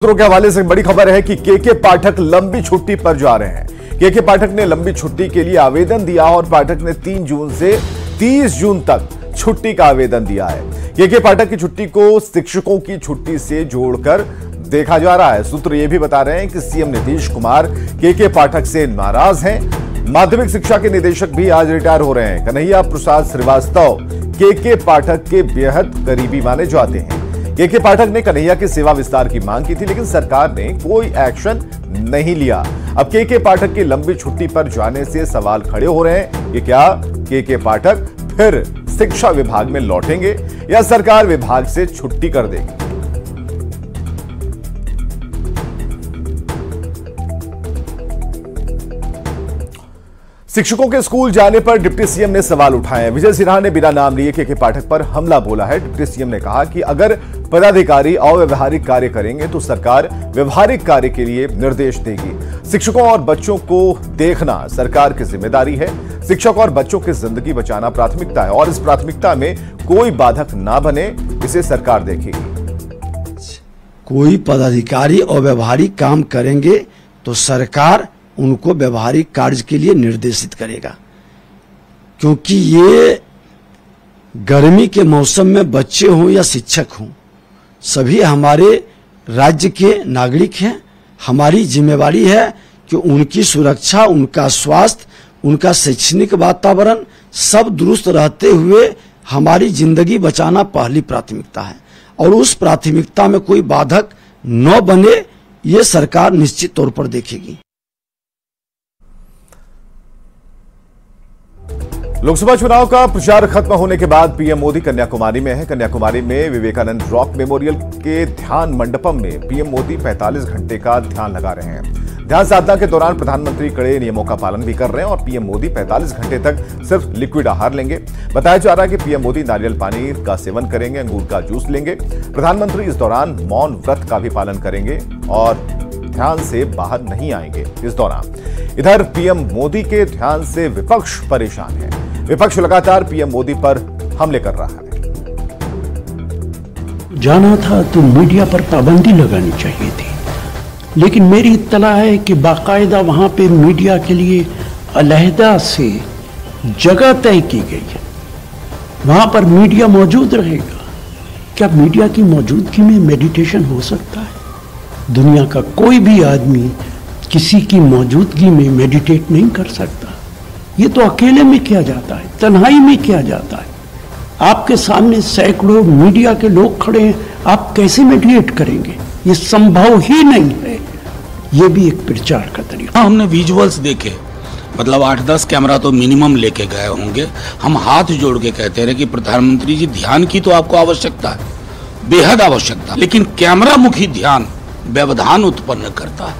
सूत्रों के हवाले से बड़ी खबर है कि के पाठक लंबी छुट्टी पर जा रहे हैं। के पाठक ने लंबी छुट्टी के लिए आवेदन दिया और पाठक ने 3 जून से 30 जून तक छुट्टी का आवेदन दिया है। के पाठक की छुट्टी को शिक्षकों की छुट्टी से जोड़कर देखा जा रहा है। सूत्र यह भी बता रहे हैं कि सीएम नीतीश कुमार के पाठक से नाराज हैं। माध्यमिक शिक्षा के निदेशक भी आज रिटायर हो रहे हैं। कन्हैया प्रसाद श्रीवास्तव के पाठक के बेहद करीबी माने जाते हैं। के पाठक ने कन्हैया की सेवा विस्तार की मांग की थी, लेकिन सरकार ने कोई एक्शन नहीं लिया। अब के पाठक की लंबी छुट्टी पर जाने से सवाल खड़े हो रहे हैं कि क्या के पाठक फिर शिक्षा विभाग में लौटेंगे या सरकार विभाग से छुट्टी कर देगी। शिक्षकों के स्कूल जाने पर डिप्टी सीएम ने सवाल उठाए। विजय सिन्हा ने बिना नाम लिए के पाठक पर हमला बोला है। डिप्टी सीएम ने कहा कि अगर पदाधिकारी अव्यवहारिक कार्य करेंगे तो सरकार व्यवहारिक कार्य के लिए निर्देश देगी। शिक्षकों और बच्चों को देखना सरकार की जिम्मेदारी है। शिक्षक और बच्चों की जिंदगी बचाना प्राथमिकता है और इस प्राथमिकता में कोई बाधक ना बने, इसे सरकार देखेगी। कोई पदाधिकारी अव्यवहारिक काम करेंगे तो सरकार उनको व्यवहारिक कार्य के लिए निर्देशित करेगा, क्योंकि ये गर्मी के मौसम में बच्चे हों या शिक्षक हों, सभी हमारे राज्य के नागरिक हैं। हमारी जिम्मेवारी है कि उनकी सुरक्षा, उनका स्वास्थ्य, उनका शैक्षणिक वातावरण सब दुरुस्त रहते हुए हमारी जिंदगी बचाना पहली प्राथमिकता है और उस प्राथमिकता में कोई बाधक न बने, ये सरकार निश्चित तौर पर देखेगी। लोकसभा चुनाव का प्रचार खत्म होने के बाद पीएम मोदी कन्याकुमारी में है। कन्याकुमारी में विवेकानंद रॉक मेमोरियल के ध्यान मंडपम में पीएम मोदी 45 घंटे का ध्यान लगा रहे हैं। ध्यान साधना के दौरान प्रधानमंत्री कड़े नियमों का पालन भी कर रहे हैं और पीएम मोदी 45 घंटे तक सिर्फ लिक्विड आहार लेंगे। बताया जा रहा है कि पीएम मोदी नारियल पानी का सेवन करेंगे, अंगूर का जूस लेंगे। प्रधानमंत्री इस दौरान मौन व्रत का भी पालन करेंगे और ध्यान से बाहर नहीं आएंगे इस दौरान। इधर पीएम मोदी के ध्यान से विपक्ष परेशान है। विपक्ष लगातार पीएम मोदी पर हमले कर रहा है। जाना था तो मीडिया पर पाबंदी लगानी चाहिए थी, लेकिन मेरी इत्तला है कि बाकायदा वहां पे मीडिया के लिए अलहदा से जगह तय की गई है। वहां पर मीडिया मौजूद रहेगा। क्या मीडिया की मौजूदगी में मेडिटेशन हो सकता है? दुनिया का कोई भी आदमी किसी की मौजूदगी में मेडिटेट नहीं कर सकता। ये तो अकेले में किया जाता है, तन्हाई में किया जाता है। आपके सामने सैकड़ों मीडिया के लोग खड़े हैं, आप कैसे मेडिटेट करेंगे? ये संभव ही नहीं है। ये भी एक प्रचार का तरीका। हमने विजुअल्स देखे, मतलब 8-10 कैमरा तो मिनिमम लेके गए होंगे। हम हाथ जोड़ के कहते रहे कि प्रधानमंत्री जी, ध्यान की तो आपको आवश्यकता है, बेहद आवश्यकता, लेकिन कैमरा मुखी ध्यान व्यवधान उत्पन्न करता है।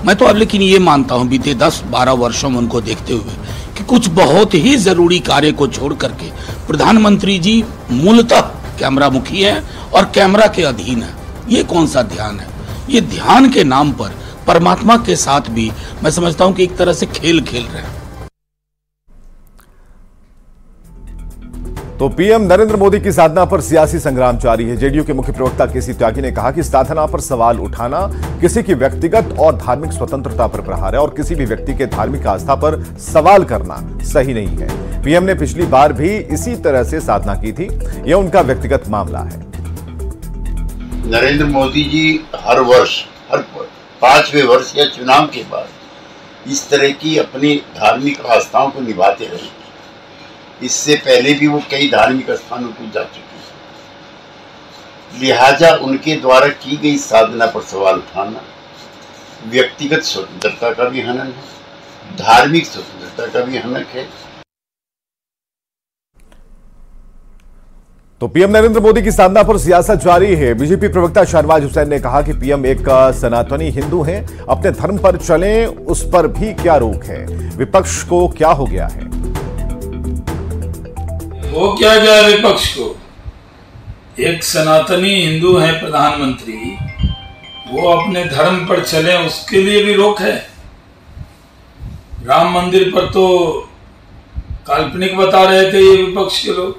मैं तो अब लेकिन ये मानता हूं बीते 10-12 वर्षों में उनको देखते हुए कि कुछ बहुत ही जरूरी कार्य को छोड़ करके प्रधानमंत्री जी मूलतः कैमरा मुखी हैं और कैमरा के अधीन है। ये कौन सा ध्यान है? ये ध्यान के नाम पर परमात्मा के साथ भी मैं समझता हूं कि एक तरह से खेल खेल रहे हैं। तो पीएम नरेंद्र मोदी की साधना पर सियासी संग्राम जारी है। जेडीयू के मुख्य प्रवक्ता केसी त्यागी ने कहा कि साधना पर सवाल उठाना किसी की व्यक्तिगत और धार्मिक स्वतंत्रता पर प्रहार है और किसी भी व्यक्ति के धार्मिक आस्था पर सवाल करना सही नहीं है। पीएम ने पिछली बार भी इसी तरह से साधना की थी। यह उनका व्यक्तिगत मामला है। नरेंद्र मोदी जी हर वर्ष, हर 5वें वर्ष या चुनाव के बाद इस तरह की अपनी धार्मिक आस्थाओं को निभाते रहे। इससे पहले भी वो कई धार्मिक स्थानों को जा चुके हैं। लिहाजा उनके द्वारा की गई साधना पर सवाल उठाना व्यक्तिगत स्वतंत्रता का भी हनन है, धार्मिक स्वतंत्रता का भी हनन है। तो पीएम नरेंद्र मोदी की साधना पर सियासत जारी है। बीजेपी प्रवक्ता शहनवाज हुसैन ने कहा कि पीएम एक सनातनी हिंदू हैं, अपने धर्म पर चलें, उस पर भी क्या रोक है? विपक्ष को क्या हो गया है? वो क्या गया विपक्ष को? एक सनातनी हिंदू है प्रधानमंत्री, वो अपने धर्म पर चले, उसके लिए भी रोक है। राम मंदिर पर तो काल्पनिक बता रहे थे ये विपक्ष के लोग।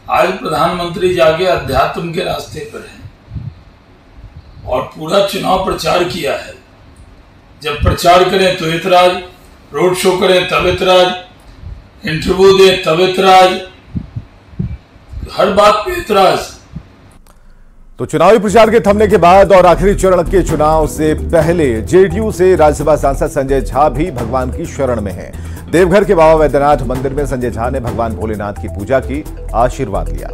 आज प्रधानमंत्री जाके अध्यात्म के रास्ते पर हैं। और पूरा चुनाव प्रचार किया है। जब प्रचार करें तो ऐतराज, रोड शो करें तब ऐतराज, इंटरव्यू दें तब ऐतराज, हर बात पे ऐतराज। तो चुनावी प्रचार के थमने के बाद और आखिरी चरण के चुनाव से पहले जेडीयू से राज्यसभा सांसद संजय झा भी भगवान की शरण में हैं। देवघर के बाबा वैद्यनाथ मंदिर में संजय झा ने भगवान भोलेनाथ की पूजा की, आशीर्वाद लिया।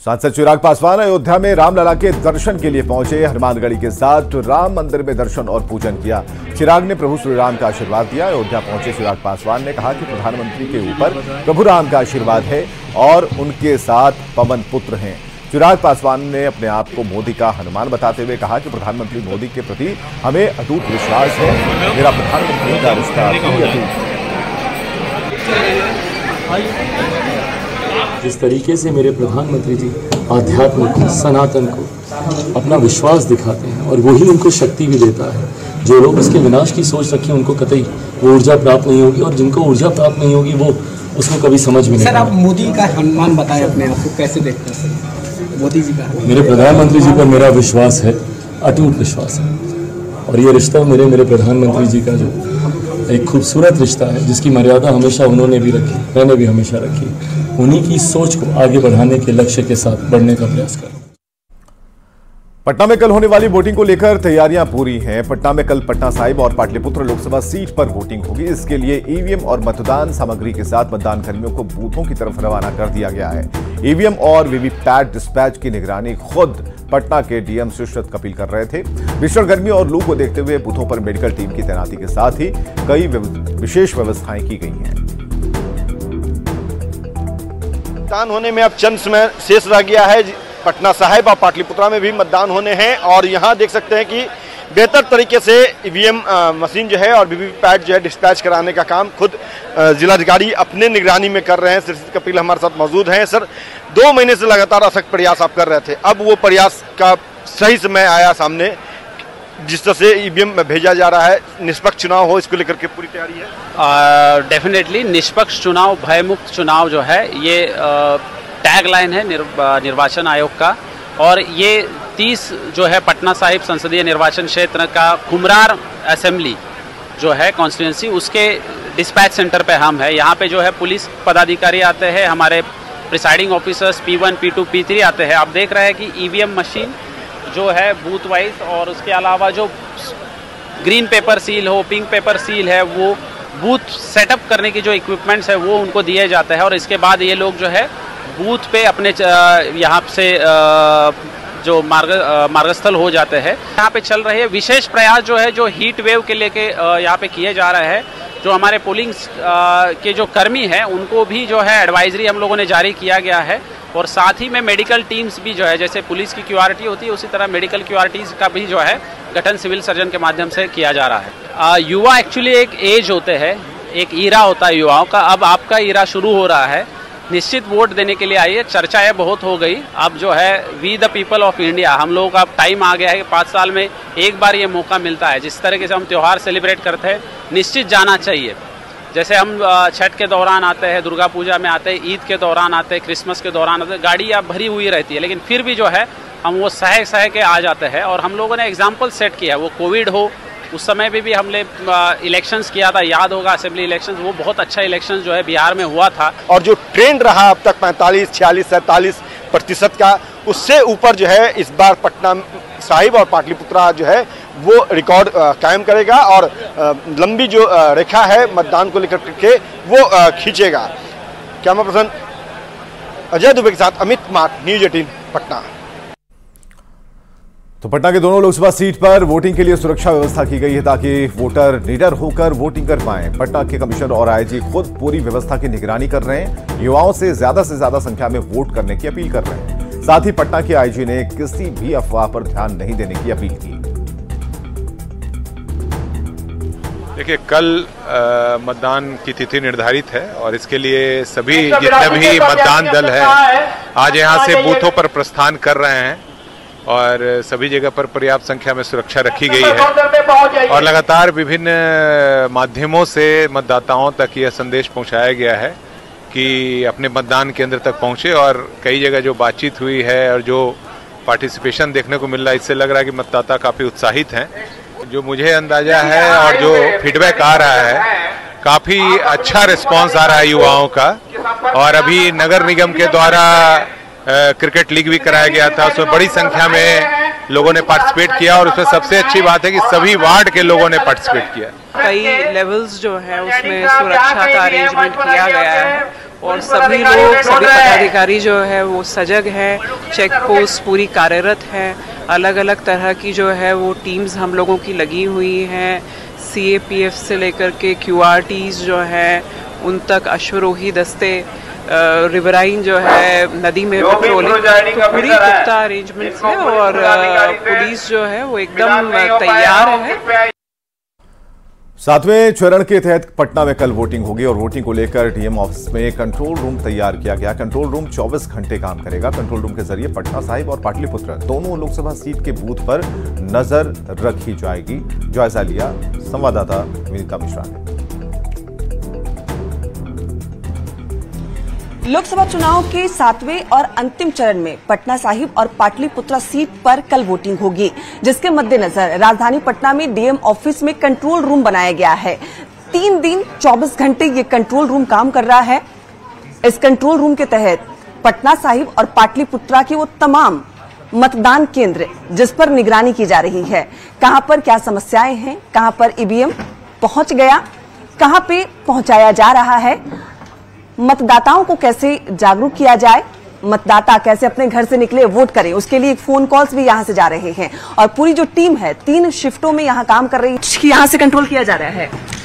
सांसद चिराग पासवान अयोध्या में रामलला के दर्शन के लिए पहुंचे। हनुमानगढ़ी के साथ राम मंदिर में दर्शन और पूजन किया। चिराग ने प्रभु श्री राम का आशीर्वाद दिया। अयोध्या पहुंचे चिराग पासवान ने कहा कि प्रधानमंत्री के ऊपर प्रभु राम का आशीर्वाद है और उनके साथ पवन पुत्र हैं। चिराग पासवान ने अपने आप को मोदी का हनुमान बताते हुए कहा कि प्रधानमंत्री मोदी के प्रति हमें अटूट विश्वास है। मेरा प्रधानमंत्री का रिश्ता भी अटूट है। जिस तरीके से मेरे प्रधानमंत्री जी आध्यात्म को, सनातन को अपना विश्वास दिखाते हैं और वही उनको शक्ति भी देता है। जो लोग उसके विनाश की सोच रखें उनको कतई वो ऊर्जा प्राप्त नहीं होगी और जिनको ऊर्जा प्राप्त नहीं होगी वो उसको कभी समझ में नहीं। सर, आप मोदी का हनुमान बताएं, अपने आप को कैसे देखते हैं मोदी जी का? मेरे प्रधानमंत्री जी पर मेरा विश्वास है, अटूट विश्वास है और ये रिश्ता मेरे प्रधानमंत्री जी का जो एक खूबसूरत रिश्ता है जिसकी मर्यादा हमेशा उन्होंने भी रखी, मैंने भी हमेशा रखी। उन्हीं की सोच को आगे बढ़ाने के लक्ष्य के साथ बढ़ने का प्रयास करूं। पटना में कल होने वाली वोटिंग को लेकर तैयारियां पूरी हैं। पटना में कल पटना साहिब और पाटलिपुत्र लोकसभा सीट पर वोटिंग होगी। इसके लिए ईवीएम और मतदान सामग्री के साथ मतदान कर्मियों को बूथों की तरफ रवाना कर दिया गया है। ईवीएम और वीवीपैट डिस्पैच की निगरानी खुद पटना के डीएम सुश्रत कपिल कर रहे थे। भीषण गर्मी और लू को देखते हुए बूथों पर मेडिकल टीम की तैनाती के साथ ही कई विशेष व्यवस्थाएं की गई हैं। मतदान होने में अब चंद समय शेष रह गया है। पटना साहिब और पाटलिपुत्रा में भी मतदान होने हैं और यहाँ देख सकते हैं कि बेहतर तरीके से ईवीएम मशीन जो है और वीवीपैट जो है डिस्पैच कराने का काम खुद जिलाधिकारी अपने निगरानी में कर रहे हैं। सुश्री कपिल हमारे साथ मौजूद हैं। सर, 2 महीने से लगातार अथक प्रयास आप कर रहे थे, अब वो प्रयास का सही समय आया सामने। जिस तरह से ईवीएम भेजा जा रहा है, निष्पक्ष चुनाव हो, इसको लेकर के पूरी तैयारी है? डेफिनेटली निष्पक्ष चुनाव, भयमुक्त चुनाव जो है ये टैगलाइन है निर्वाचन आयोग का। और ये 30 जो है पटना साहिब संसदीय निर्वाचन क्षेत्र का कुमरार असेंबली जो है कॉन्स्टिट्यूंसी, उसके डिस्पैच सेंटर पे हम है। यहाँ पे जो है पुलिस पदाधिकारी आते हैं, हमारे presiding officers P1, P2, P3 आते हैं। आप देख रहे हैं कि ईवीएम मशीन जो है बूथ वाइज और उसके अलावा जो ग्रीन पेपर सील हो, पिंक पेपर सील है, वो बूथ सेटअप करने की जो इक्विपमेंट्स है वो उनको दिए जाते हैं। और इसके बाद ये लोग जो है बूथ पे अपने यहाँ से जो मार्गस्थल हो जाते हैं। यहाँ पे चल रहे हैं विशेष प्रयास जो है, जो हीट वेव के लेके यहाँ पे किए जा रहे हैं। जो हमारे पोलिंग के जो कर्मी हैं उनको भी जो है एडवाइजरी हम लोगों ने जारी किया गया है। और साथ ही में मेडिकल टीम्स भी जो है, जैसे पुलिस की क्यूआरटी होती है उसी तरह मेडिकल क्यूआरटीज का भी जो है गठन सिविल सर्जन के माध्यम से किया जा रहा है। युवा एक्चुअली एक एज होते हैं, एक ईरा होता है युवाओं का। अब आपका ईरा शुरू हो रहा है, निश्चित वोट देने के लिए आइए। चर्चाएं बहुत हो गई, अब जो है we the people of India, हम लोगों का टाइम आ गया है कि 5 साल में एक बार ये मौका मिलता है। जिस तरीके से हम त्यौहार सेलिब्रेट करते हैं, निश्चित जाना चाहिए। जैसे हम छठ के दौरान आते हैं, दुर्गा पूजा में आते हैं, ईद के दौरान आते हैं, क्रिसमस के दौरान आते हैं, गाड़ी अब भरी हुई रहती है, लेकिन फिर भी जो है हम वो सह के आ जाते हैं। और हम लोगों ने एग्जाम्पल सेट किया है, वो कोविड हो उस समय भी हमने इलेक्शंस किया था, याद होगा असेंबली इलेक्शंस, वो बहुत अच्छा इलेक्शंस जो है बिहार में हुआ था। और जो ट्रेंड रहा अब तक 45, 46, 47% का, उससे ऊपर जो है इस बार पटना साहिब और पाटलिपुत्रा जो है वो रिकॉर्ड कायम करेगा और लंबी जो रेखा है मतदान को लेकर के वो खींचेगा। कैमरा पर्सन अजय दुबे के साथ अमित कुमार, न्यूज़ 18 पटना। तो पटना के दोनों लोकसभा सीट पर वोटिंग के लिए सुरक्षा व्यवस्था की गई है ताकि वोटर निडर होकर वोटिंग कर पाएं। पटना के कमिश्नर और आईजी खुद पूरी व्यवस्था की निगरानी कर रहे हैं। युवाओं से ज्यादा संख्या में वोट करने की अपील कर रहे हैं। साथ ही पटना के आईजी ने किसी भी अफवाह पर ध्यान नहीं देने की अपील की। देखिए, कल मतदान की तिथि निर्धारित है और इसके लिए सभी जितने भी मतदान दल है आज यहाँ से बूथों पर प्रस्थान कर रहे हैं और सभी जगह पर पर्याप्त संख्या में सुरक्षा रखी गई है और लगातार विभिन्न माध्यमों से मतदाताओं तक यह संदेश पहुंचाया गया है कि अपने मतदान केंद्र तक पहुंचे। और कई जगह जो बातचीत हुई है और जो पार्टिसिपेशन देखने को मिल रहा है, इससे लग रहा है कि मतदाता काफ़ी उत्साहित हैं। जो मुझे अंदाजा है और जो फीडबैक आ रहा है, काफ़ी अच्छा रिस्पांस आ रहा है युवाओं का। और अभी नगर निगम के द्वारा क्रिकेट लीग भी कराया गया था, उसमें बड़ी संख्या में लोगों ने पार्टिसिपेट किया और उसमें सबसे अच्छी बात है कि सभी वार्ड के लोगों ने पार्टिसिपेट किया। कई लेवल्स जो है उसमें सुरक्षा का अरेंजमेंट किया गया है और सभी लोग, सभी पदाधिकारी जो है वो सजग है, चेक पोस्ट पूरी कार्यरत है, अलग अलग तरह की जो है वो टीम्स हम लोगों की लगी हुई हैं, CAPF से लेकर के QRTs जो है उन तक, अश्वरोही दस्ते, रिवराइन जो है नदी में पेट्रोलिंग, तो पूरी पुख्ता अरेंजमेंट्स है और पुलिस जो है वो एकदम तैयार है। 7वें चरण के तहत पटना में कल वोटिंग होगी और वोटिंग को लेकर डीएम ऑफिस में कंट्रोल रूम तैयार किया गया। कंट्रोल रूम 24 घंटे काम करेगा। कंट्रोल रूम के जरिए पटना साहिब और पाटलिपुत्र दोनों लोकसभा सीट के बूथ पर नजर रखी जाएगी। जायजा लिया संवाददाता विनीता मिश्रा ने। लोकसभा चुनाव के 7वें और अंतिम चरण में पटना साहिब और पाटलिपुत्रा सीट पर कल वोटिंग होगी, जिसके मद्देनजर राजधानी पटना में डीएम ऑफिस में कंट्रोल रूम बनाया गया है। 3 दिन 24 घंटे ये कंट्रोल रूम काम कर रहा है। इस कंट्रोल रूम के तहत पटना साहिब और पाटलिपुत्रा के वो तमाम मतदान केंद्र जिस पर निगरानी की जा रही है, कहां पर क्या समस्याएं हैं, कहां पर ईवीएम पहुंच गया, कहां पे पहुंचाया जा रहा है, मतदाताओं को कैसे जागरूक किया जाए, मतदाता कैसे अपने घर से निकले वोट करें, उसके लिए फोन कॉल्स भी यहां से जा रहे हैं। और पूरी जो टीम है 3 शिफ्टों में यहां काम कर रही है, यहां से कंट्रोल किया जा रहा है।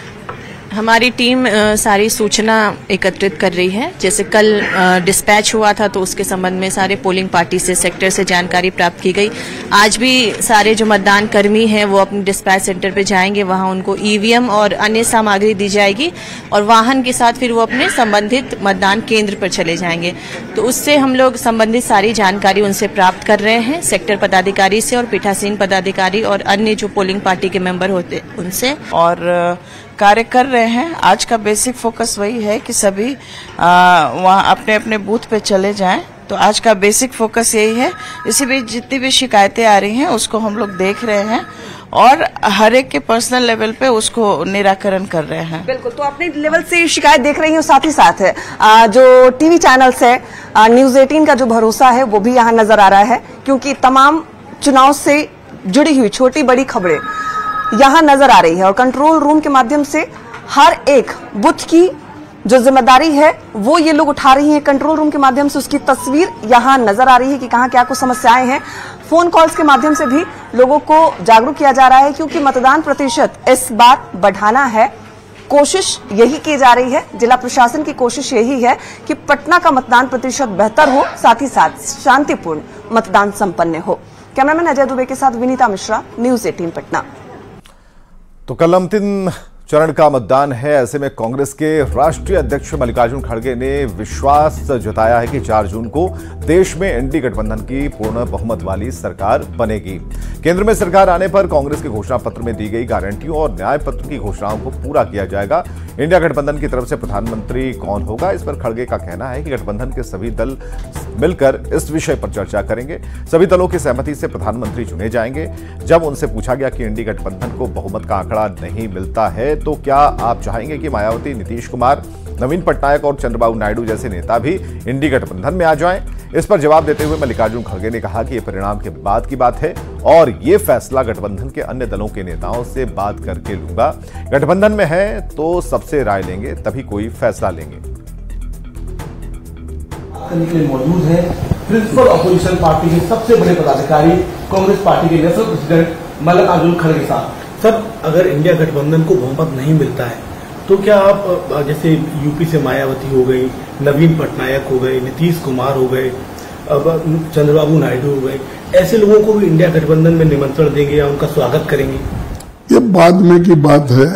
हमारी टीम सारी सूचना एकत्रित कर रही है। जैसे कल डिस्पैच हुआ था तो उसके संबंध में सारे पोलिंग पार्टी से, सेक्टर से जानकारी प्राप्त की गई। आज भी सारे जो मतदान कर्मी हैं वो अपने डिस्पैच सेंटर पे जाएंगे, वहां उनको ईवीएम और अन्य सामग्री दी जाएगी और वाहन के साथ फिर वो अपने संबंधित मतदान केंद्र पर चले जाएंगे। तो उससे हम लोग संबंधित सारी जानकारी उनसे प्राप्त कर रहे हैं, सेक्टर पदाधिकारी से और पीठासीन पदाधिकारी और अन्य जो पोलिंग पार्टी के मेंबर होते उनसे, और कार्य कर रहे हैं। आज का बेसिक फोकस वही है कि सभी वहाँ अपने अपने बूथ पे चले जाएं। तो आज का बेसिक फोकस यही है। इसी बीच जितनी भी शिकायतें आ रही हैं उसको हम लोग देख रहे हैं और हर एक के पर्सनल लेवल पे उसको निराकरण कर रहे हैं। बिल्कुल, तो अपने लेवल से शिकायत देख रही हूँ, साथ ही साथ जो टीवी चैनल्स है, न्यूज 18 का जो भरोसा है वो भी यहाँ नजर आ रहा है, क्योंकि तमाम चुनाव से जुड़ी हुई छोटी बड़ी खबरें यहां नजर आ रही है और कंट्रोल रूम के माध्यम से हर एक बूथ की जो जिम्मेदारी है वो ये लोग उठा रही हैं। कंट्रोल रूम के माध्यम से उसकी तस्वीर यहां नजर आ रही है कि कहां क्या कुछ समस्याएं हैं। फोन कॉल्स के माध्यम से भी लोगों को जागरूक किया जा रहा है, क्योंकि मतदान प्रतिशत इस बार बढ़ाना है। कोशिश यही की जा रही है, जिला प्रशासन की कोशिश यही है कि पटना का मतदान प्रतिशत बेहतर हो, साथ ही साथ शांतिपूर्ण मतदान संपन्न हो। कैमरामैन अजय दुबे के साथ विनीता मिश्रा, न्यूज 18 पटना। तो कल अंतिम चरण का मतदान है। ऐसे में कांग्रेस के राष्ट्रीय अध्यक्ष मल्लिकार्जुन खड़गे ने विश्वास जताया है कि 4 जून को देश में एनडीए गठबंधन की पूर्ण बहुमत वाली सरकार बनेगी। केंद्र में सरकार आने पर कांग्रेस के घोषणा पत्र में दी गई गारंटियों और न्याय पत्र की घोषणाओं को पूरा किया जाएगा। इंडिया गठबंधन की तरफ से प्रधानमंत्री कौन होगा, इस पर खड़गे का कहना है कि गठबंधन के सभी दल मिलकर इस विषय पर चर्चा करेंगे। सभी दलों की सहमति से प्रधानमंत्री चुने जाएंगे। जब उनसे पूछा गया कि इंडिया गठबंधन को बहुमत का आंकड़ा नहीं मिलता है तो क्या आप चाहेंगे कि मायावती, नीतीश कुमार, नवीन पटनायक और चंद्रबाबू नायडू जैसे नेता भी इंडी गठबंधन में आ जाएं? इस पर जवाब देते हुए मल्लिकार्जुन खड़गे ने कहा कि यह परिणाम के बाद की बात है और ये फैसला गठबंधन के अन्य दलों के नेताओं से बात करके लूंगा। गठबंधन में है तो सबसे राय लेंगे, तभी कोई फैसला लेंगे। मौजूद है प्रिंसिपल अपोजिशन पार्टी के सबसे बड़े पदाधिकारी, कांग्रेस पार्टी के नेशनल प्रेसिडेंट मल्लिकार्जुन खड़गे साहब। सर, अगर इंडिया गठबंधन को बहुमत नहीं मिलता है तो क्या आप, जैसे यूपी से मायावती हो गई, नवीन पटनायक हो गए, नीतीश कुमार हो गए, अब चंद्रबाबू नायडू हो गए, ऐसे लोगों को भी इंडिया गठबंधन में निमंत्रण देंगे या उनका स्वागत करेंगे? ये बाद में की बात है।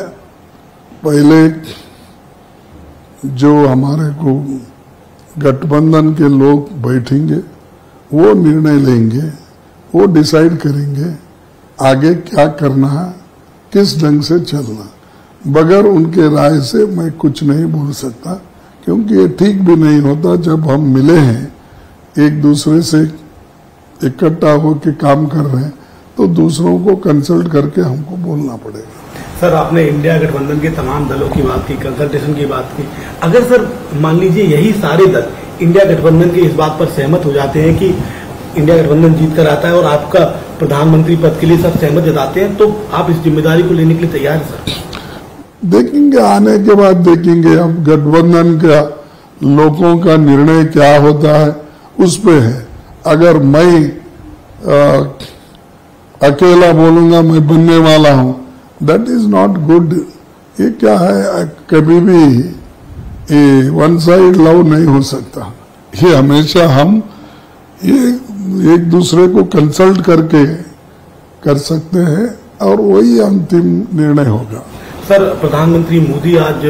पहले जो हमारे को गठबंधन के लोग बैठेंगे, वो निर्णय लेंगे, वो डिसाइड करेंगे आगे क्या करना है, किस ढंग से चलना। बगैर उनके राय से मैं कुछ नहीं बोल सकता, क्योंकि ये ठीक भी नहीं होता जब हम मिले हैं एक दूसरे से इकट्ठा होकर काम कर रहे हैं तो दूसरों को कंसल्ट करके हमको बोलना पड़ेगा। सर आपने इंडिया गठबंधन के तमाम दलों की बात की, कंसल्टेशन की बात की। अगर सर मान लीजिए यही सारे दल इंडिया गठबंधन की इस बात पर सहमत हो जाते हैं कि इंडिया गठबंधन जीत कर आता है और आपका प्रधानमंत्री पद के लिए सब सहमत जताते हैं, तो आप इस जिम्मेदारी को लेने के लिए तैयार हैं सर? देखेंगे, आने के बाद देखेंगे। अब गठबंधन का लोगों का निर्णय क्या होता है उस पे है। अगर मैं अकेला बोलूंगा मैं बनने वाला हूं, दैट इज नॉट गुड। ये क्या है, कभी भी वन साइड लव नहीं हो सकता। ये हमेशा हम ये एक दूसरे को कंसल्ट करके कर सकते हैं और वही अंतिम निर्णय होगा। सर प्रधानमंत्री मोदी आज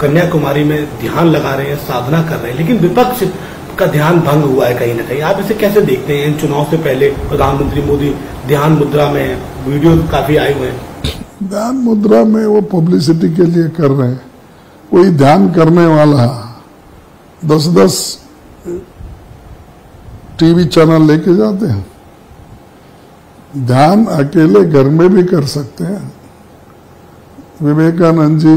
कन्याकुमारी में ध्यान लगा रहे हैं, साधना कर रहे हैं, लेकिन विपक्ष का ध्यान भंग हुआ है कहीं ना कहीं। आप इसे कैसे देखते हैं? इन चुनाव से पहले प्रधानमंत्री मोदी ध्यान मुद्रा में, वीडियो काफी आए हुए हैं। ध्यान मुद्रा में वो पब्लिसिटी के लिए कर रहे हैं। कोई ध्यान करने वाला 10-10 टीवी चैनल लेके जाते हैं। ध्यान अकेले घर में भी कर सकते हैं। विवेकानंद जी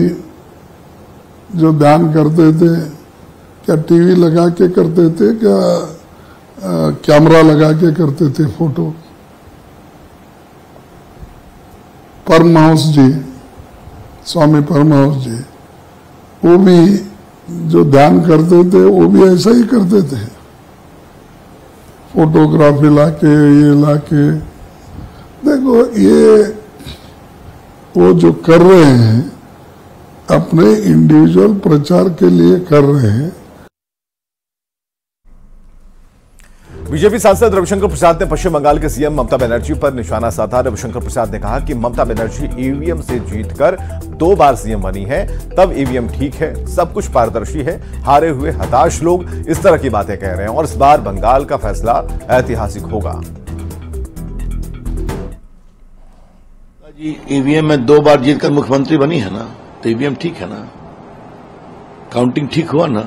जो ध्यान करते थे, क्या टीवी लगा के करते थे, क्या कैमरा लगा के करते थे फोटो? परमहंस जी, स्वामी परमहंस जी, वो भी जो ध्यान करते थे वो भी ऐसा ही करते थे, फोटोग्राफी लाके ये लाके। देखो ये वो जो कर रहे हैं अपने इंडिविजुअल प्रचार के लिए कर रहे हैं। बीजेपी सांसद रविशंकर प्रसाद ने पश्चिम बंगाल के सीएम ममता बनर्जी पर निशाना साधा। रविशंकर प्रसाद ने कहा कि ममता बनर्जी ईवीएम से जीतकर 2 बार सीएम बनी है, तब ईवीएम ठीक है, सब कुछ पारदर्शी है। हारे हुए हताश लोग इस तरह की बातें कह रहे हैं और इस बार बंगाल का फैसला ऐतिहासिक होगा। ईवीएम में 2 बार जीतकर मुख्यमंत्री बनी है ना, तो ईवीएम ठीक है ना, काउंटिंग ठीक हुआ ना,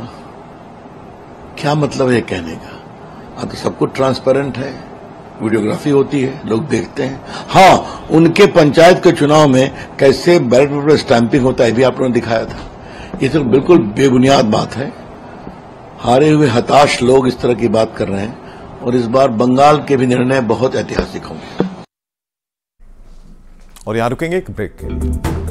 क्या मतलब है कहने का? अब तो सब कुछ ट्रांसपेरेंट है, वीडियोग्राफी होती है, लोग देखते हैं। हाँ, उनके पंचायत के चुनाव में कैसे बैलेट पेपर पर स्टैंपिंग होता है भी आप लोगों ने दिखाया था। ये तो बिल्कुल बेबुनियाद बात है। हारे हुए हताश लोग इस तरह की बात कर रहे हैं और इस बार बंगाल के भी निर्णय बहुत ऐतिहासिक होंगे। और यहां रुकेंगे एक ब्रेक के लिए।